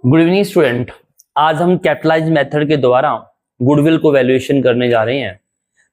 Good evening student. आज हम capitalise method के द्वारा गुडविल को वैल्यूएशन करने जा रहे हैं।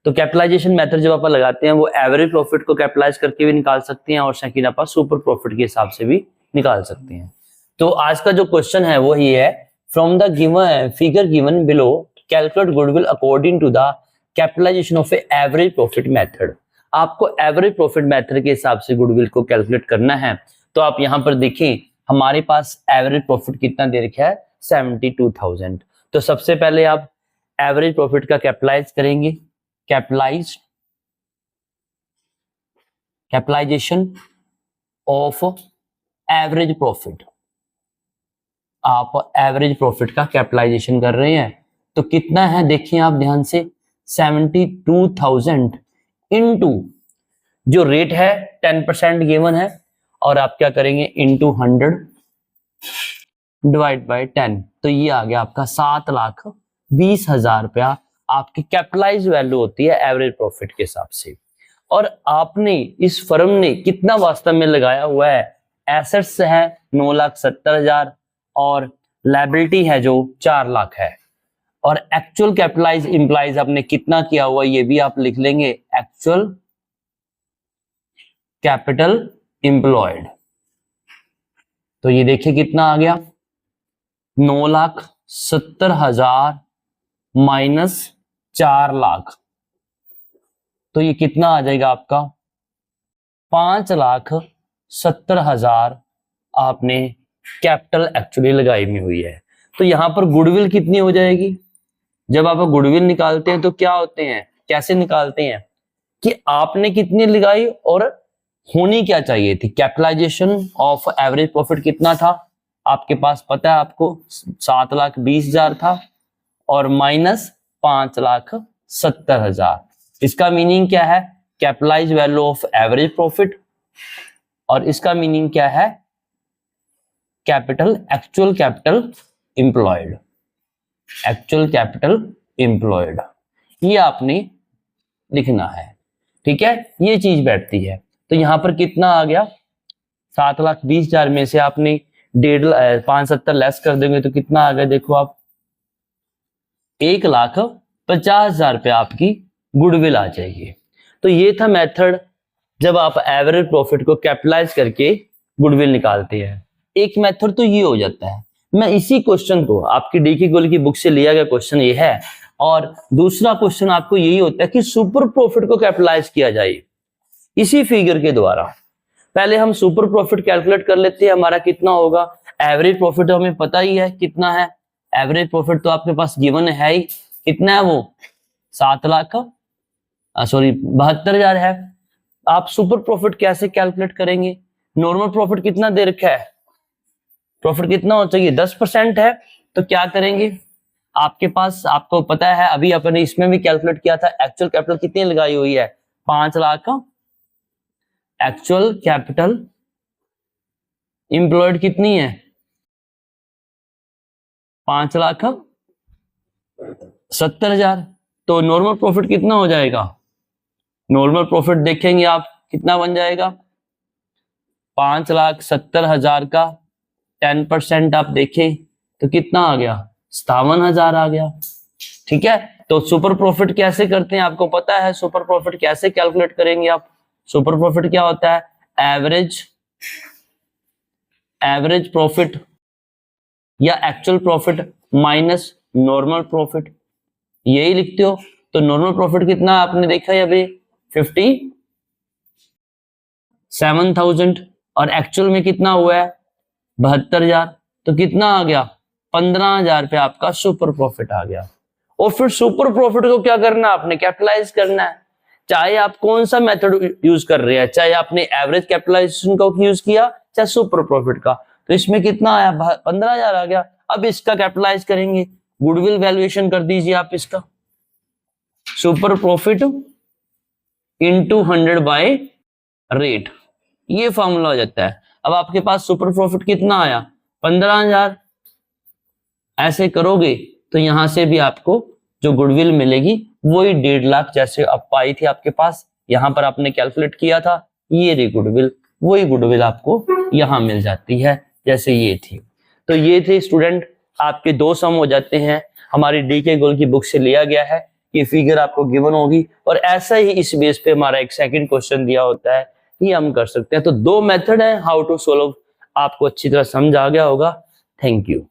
तो कैपिटलाइजेशन मेथड जब आप लगाते हैं वो एवरेज प्रॉफिट को कैपिटलाइज करके भी निकाल सकते हैं और सेकंड आप सुपर प्रॉफिट के हिसाब से भी निकाल सकते हैं। तो आज का जो क्वेश्चन है वो ये है, from the given figure given below calculate goodwill according to the capitalisation of average profit method. आपको एवरेज प्रॉफिट मेथड के हिसाब से गुडविल को कैलकुलेट करना है। तो आप यहाँ पर देखें, हमारे पास एवरेज प्रॉफिट कितना दे रखा है, 72,000। तो सबसे पहले आप एवरेज प्रॉफिट का कैपिटलाइज करेंगे, कैपिटलाइजेशन ऑफ एवरेज प्रॉफिट। आप एवरेज प्रॉफिट का कैपिटलाइजेशन कर रहे हैं तो कितना है, देखिए आप ध्यान से, 72,000 इनटू जो रेट है 10% गिवन है, और आप क्या करेंगे इनटू 100 डिवाइड बाय 10। तो ये आ गया आपका 7,20,000 रुपया आपकी कैपिटलाइज वैल्यू होती है एवरेज प्रॉफिट के हिसाब से। और आपने इस फर्म ने कितना वास्तव में लगाया हुआ है, एसेट्स है 9,70,000 और लायबिलिटी है जो 4 लाख है। और एक्चुअल कैपिटलाइज इंप्लाइज आपने कितना किया हुआ ये भी आप लिख लेंगे, एक्चुअल कैपिटल एम्प्लॉयड। तो ये देखिए कितना आ गया, 9,70,000 माइनस 4 लाख, तो ये कितना आ जाएगा आपका 5,70,000 आपने कैपिटल एक्चुअली लगाई में हुई है। तो यहां पर गुडविल कितनी हो जाएगी, जब आप गुडविल निकालते हैं तो क्या होते हैं, कैसे निकालते हैं कि आपने कितनी लगाई और होनी क्या चाहिए थी। कैपिटलाइजेशन ऑफ एवरेज प्रॉफिट कितना था आपके पास पता है आपको, 7,20,000 था और माइनस 5,70,000। इसका मीनिंग क्या है, capitalise value of average profit, और इसका मीनिंग क्या है, capital actual capital employed, actual capital employed, ये आपने लिखना है। ठीक है, ये चीज बैठती है। तो यहां पर कितना आ गया, 7,20,000 में से आपने 570 लेस कर देंगे तो कितना आ गया, देखो आप 1,50,000 रुपया आपकी गुडविल आ जाएगी। तो ये था मेथड जब आप एवरेज प्रॉफिट को कैपिटलाइज करके गुडविल निकालते हैं। एक मेथड तो ये हो जाता है, मैं इसी क्वेश्चन को आपकी डीके गोल की बुक से लिया गया क्वेश्चन ये है, और दूसरा क्वेश्चन आपको यही होता है कि सुपर प्रॉफिट को कैपिटलाइज किया जाए इसी फिगर के द्वारा। पहले हम सुपर प्रॉफिट कैलकुलेट कर लेते हैं, हमारा कितना होगा, एवरेज प्रॉफिट तो हमें पता ही है कितना है, एवरेज प्रॉफिट तो आपके पास गिवन है ही, कितना है वो 72,000 है। आप सुपर प्रॉफिट कैसे कैलकुलेट करेंगे, नॉर्मल प्रॉफिट कितना दे रखा है, प्रॉफिट कितना हो चाहिए 10% है। तो क्या करेंगे, आपके पास आपको पता है अभी अपने इसमें भी कैलकुलेट किया था, एक्चुअल कैपिटल कितनी लगाई हुई है 5 लाख, एक्चुअल कैपिटल एम्प्लॉयड कितनी है 5,70,000। तो नॉर्मल प्रॉफिट कितना हो जाएगा, नॉर्मल प्रॉफिट देखेंगे आप कितना बन जाएगा, 5,70,000 का 10% आप देखें तो कितना आ गया, 57,000 आ गया। ठीक है, तो सुपर प्रॉफिट कैसे करते हैं आपको पता है, सुपर प्रॉफिट कैसे कैलकुलेट करेंगे आप, सुपर प्रॉफिट क्या होता है, एवरेज प्रॉफिट या actual profit minus normal profit, यही लिखते हो। तो नॉर्मल प्रॉफिट कितना आपने देखा है अभी 57,000 और एक्चुअल में कितना हुआ है 72,000, तो कितना आ गया 15,000 रुपये आपका सुपर प्रॉफिट आ गया। और फिर सुपर प्रॉफिट को क्या करना है, आपने कैपिटलाइज करना है, चाहे आप कौन सा मेथड यूज कर रहे हैं, चाहे आपने एवरेज कैपिटलाइजेशन का यूज किया चाहे सुपर प्रॉफिट का। तो इसमें कितना आया 15,000 आ गया। अब इसका कैपिटलाइज करेंगे, गुडविल वैल्यूएशन कर दीजिए आप इसका, super profit into 100 by rate, ये फॉर्मूला हो जाता है। अब आपके पास सुपर प्रॉफिट कितना आया 15,000, ऐसे करोगे तो यहां से भी आपको जो गुडविल मिलेगी वही 1.5 लाख जैसे अब पाई थी आपके पास, यहां पर आपने कैलकुलेट किया था, ये रही गुडविल, वही गुडविल आपको यहां मिल जाती है जैसे ये थी। तो ये थे स्टूडेंट आपके 2 सम हो जाते हैं, हमारी डीके गोल की बुक से लिया गया है। ये फिगर आपको गिवन होगी और ऐसा ही इस बेस पे हमारा एक सेकंड क्वेश्चन दिया होता है, ये हम कर सकते हैं। तो 2 मेथड है हाउ टू सोल्व, आपको अच्छी तरह समझ आ गया होगा। Thank you.